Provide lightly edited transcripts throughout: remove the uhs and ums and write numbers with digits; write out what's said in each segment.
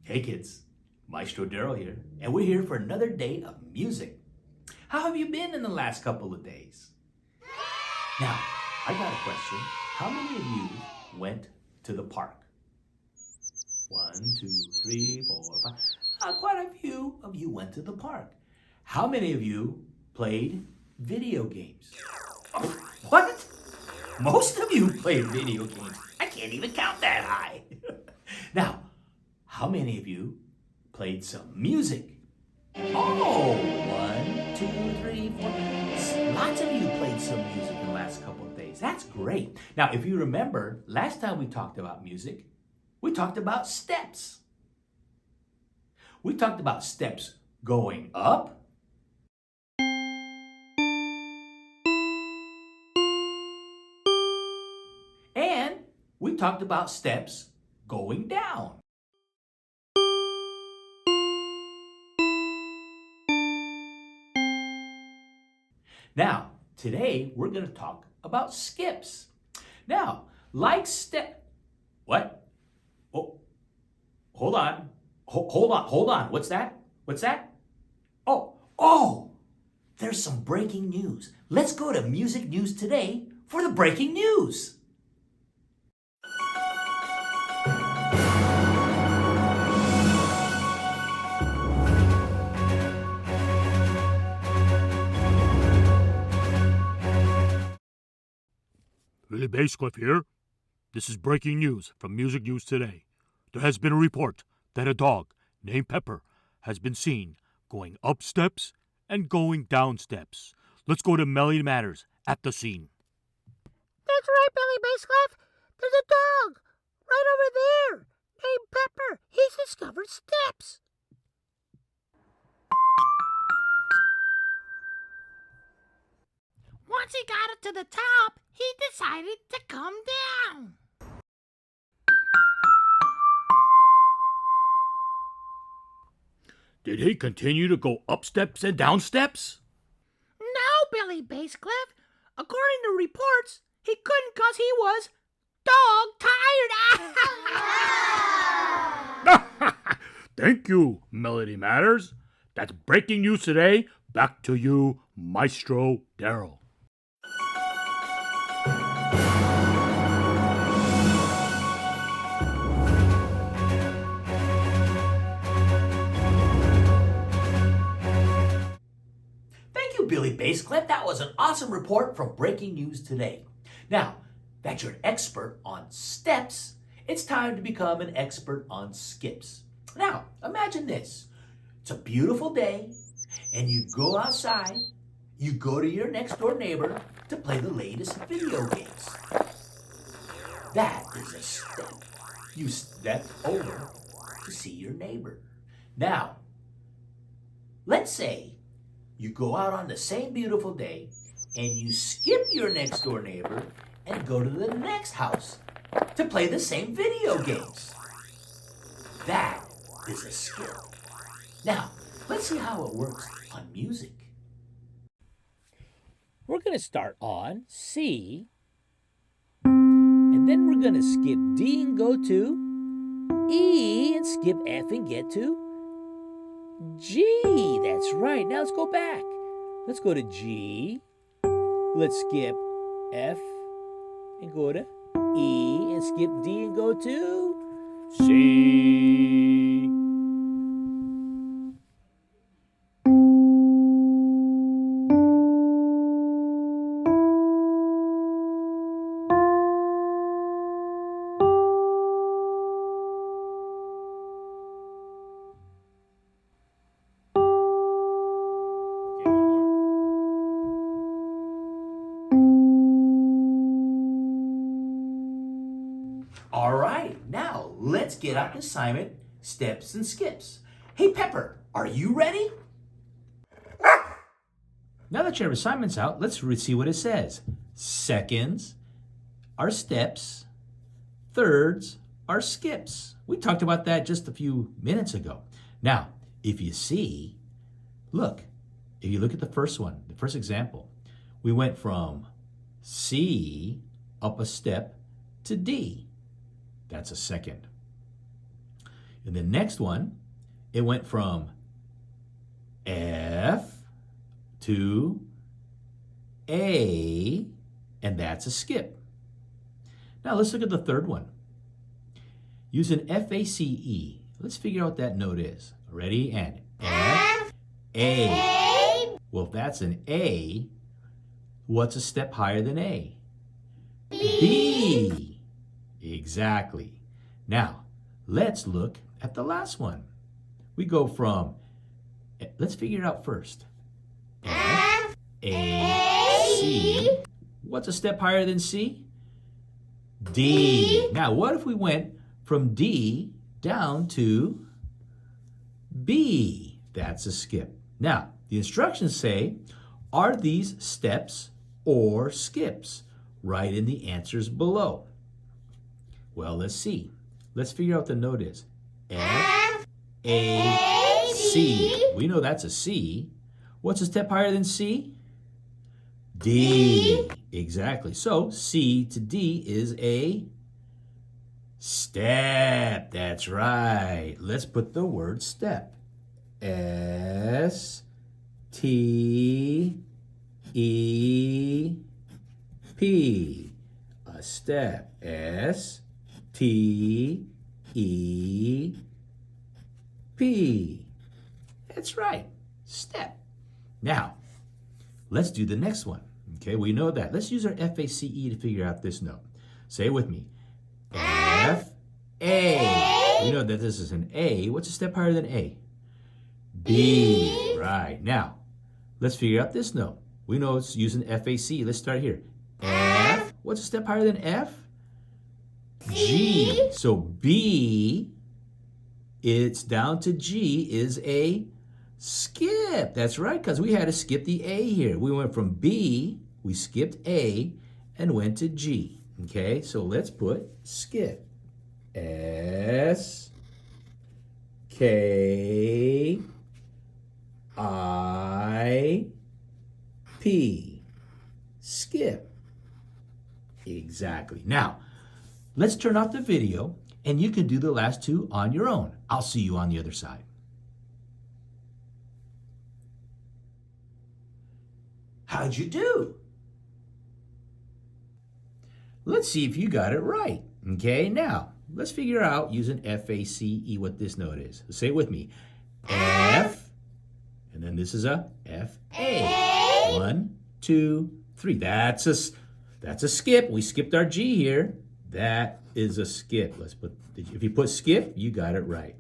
Hey kids, Maestro Darrell here, and we're here for another day of music. How have you been in the last couple of days? Now, I got a question. How many of you went to the park? 1, 2, 3, 4, 5. Quite a few of you went to the park. How many of you played video games? Oh, what? Most of you played video games. I can't even count that high. Now, how many of you played some music? Oh, 1, 2, 3, 4. Lots of you played some music in the last couple of days. That's great. Now, if you remember, last time we talked about music, we talked about steps. We talked about steps going up and we talked about steps going down. Now, today we're going to talk about skips. Now, like what? Oh, hold on. Hold on. What's that? Oh, there's some breaking news. Let's go to Music News Today for the breaking news. Billy Basscliff here. This is breaking news from Music News Today. There has been a report that a dog named Pepper has been seen going up steps and going down steps. Let's go to Melody Matters at the scene. That's right, Billy Basscliff. There's a dog right over there named Pepper. He's discovered steps. Once he got up to the top, he decided to come down. Did he continue to go up steps and down steps? No, Billy Basscliff. According to reports, he couldn't because he was dog tired. Thank you, Melody Matters. That's breaking news today. Back to you, Maestro Darrell. Thank you, Billy Basscliff. That was an awesome report from Breaking News Today. Now, that you're an expert on steps, it's time to become an expert on skips. Now, imagine this. It's a beautiful day, and you go outside, you go to your next door neighbor to play the latest video games. That is a step. You step over to see your neighbor. Now, let's say you go out on the same beautiful day and you skip your next door neighbor and go to the next house to play the same video games. That is a skill. Now, let's see how it works on music. We're going to start on C, and then we're going to skip D and go to E, and skip F and get to G. That's right. Now let's go back. Let's go to G. Let's skip F and go to E, and skip D and go to C. All right, now let's get our assignment, steps and skips. Hey, Pepper, are you ready? Now that your assignment's out, let's see what it says. Seconds are steps, thirds are skips. We talked about that just a few minutes ago. Now, if you see, if you look at the first one, the first example, we went from C up a step to D. That's a second. In the next one, it went from F to A, and that's a skip. Now let's look at the third one. Using F-A-C-E, let's figure out what that note is. Ready? And F, A. Well, if that's an A, what's a step higher than A? B. Exactly. Now, let's look at the last one. We go from, let's figure it out first. F, A, C. What's a step higher than C? D. Now, what if we went from D down to B? That's a skip. Now, the instructions say, are these steps or skips? Write in the answers below. Well, let's see. Let's figure out what the note is. F, A, C. We know that's a C. What's a step higher than C? D. Exactly. So C to D is a step. That's right. Let's put the word step. S T E P. A step. S T E P. That's right. Step. Now, let's do the next one. Okay, we know that. Let's use our F-A-C-E to figure out this note. Say it with me. F-A. We know that this is an A. What's a step higher than A? B. Right. Now, let's figure out this note. We know it's using F-A-C. Let's start here. F. What's a step higher than F? G. So B, it's down to G, is a skip. That's right, because we had to skip the A here. We went from B, we skipped A, and went to G. Okay, so let's put skip. S K I P. Skip. Exactly. Now, let's turn off the video, and you can do the last two on your own. I'll see you on the other side. How'd you do? Let's see if you got it right. Okay, now, let's figure out using F-A-C-E what this note is. Say it with me. F, and then this is a F-A. 1, 2, 3. That's a skip. We skipped our G here. That is a skip. If you put skip, you got it right.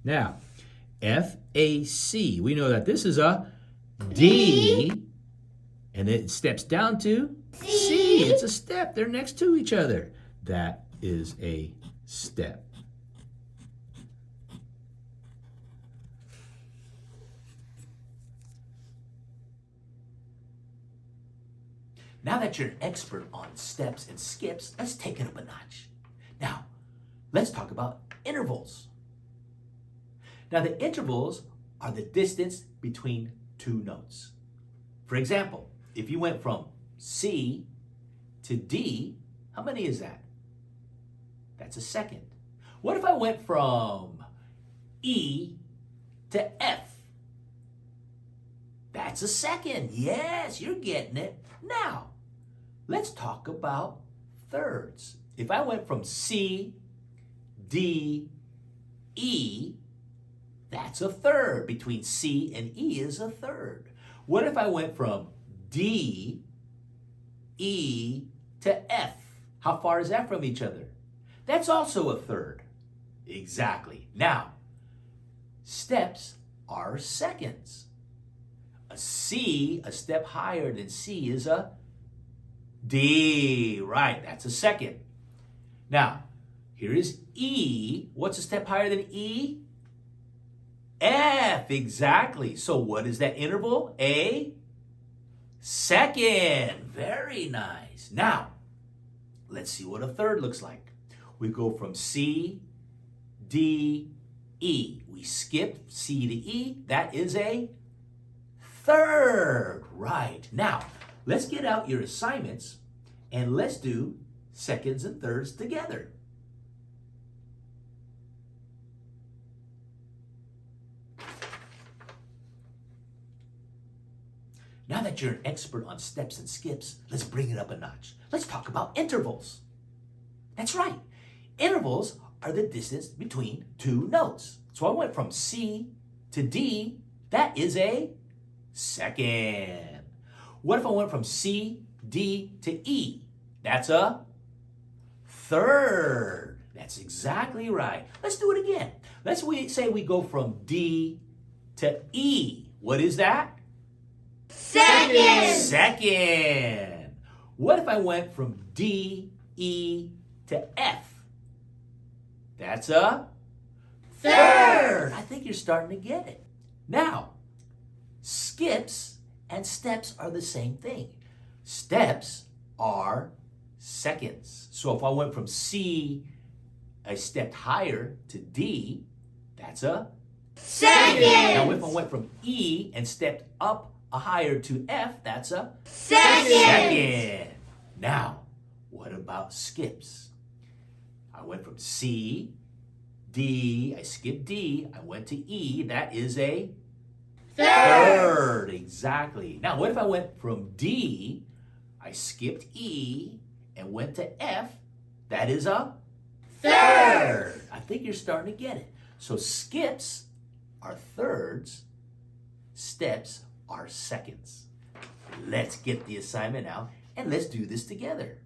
Now, F-A-C. We know that this is a D, and it steps down to C. It's a step. They're next to each other. That is a step. Now that you're an expert on steps and skips, let's take it up a notch. Now, let's talk about intervals. Now, the intervals are the distance between two notes. For example, if you went from C to D, how many is that? That's a second. What if I went from E to F? That's a second. Yes, you're getting it. Now, let's talk about thirds. If I went from C, D, E, that's a third. Between C and E is a third. What if I went from D, E to F? How far is that from each other? That's also a third. Exactly. Now, steps are seconds. A C, a step higher than C, is a D. Right, that's a second. Now, here is E. What's a step higher than E? F, exactly. So what is that interval? A second. Very nice. Now, let's see what a third looks like. We go from C, D, E. We skip C to E. That is a third. Right. Now, let's get out your assignments and let's do seconds and thirds together. Now that you're an expert on steps and skips, let's bring it up a notch. Let's talk about intervals. That's right. Intervals are the distance between two notes. So I went from C to D. That is a second. What if I went from C, D to E? That's a third. That's exactly right. Let's do it again. Let's say we go from D to E. What is that? Second. Second. What if I went from D, E to F? That's a third. I think you're starting to get it. Now, skips and steps are the same thing. Steps are seconds. So if I went from C, I stepped higher to D, that's a Second. Now if I went from E and stepped up higher to F, that's a Second. Now, what about skips? I went from C, D, I skipped D, I went to E, that is a third. Exactly. Now, what if I went from D, I skipped E, and went to F, that is a third. I think you're starting to get it. So skips are thirds, steps are seconds. Let's get the assignment out and let's do this together.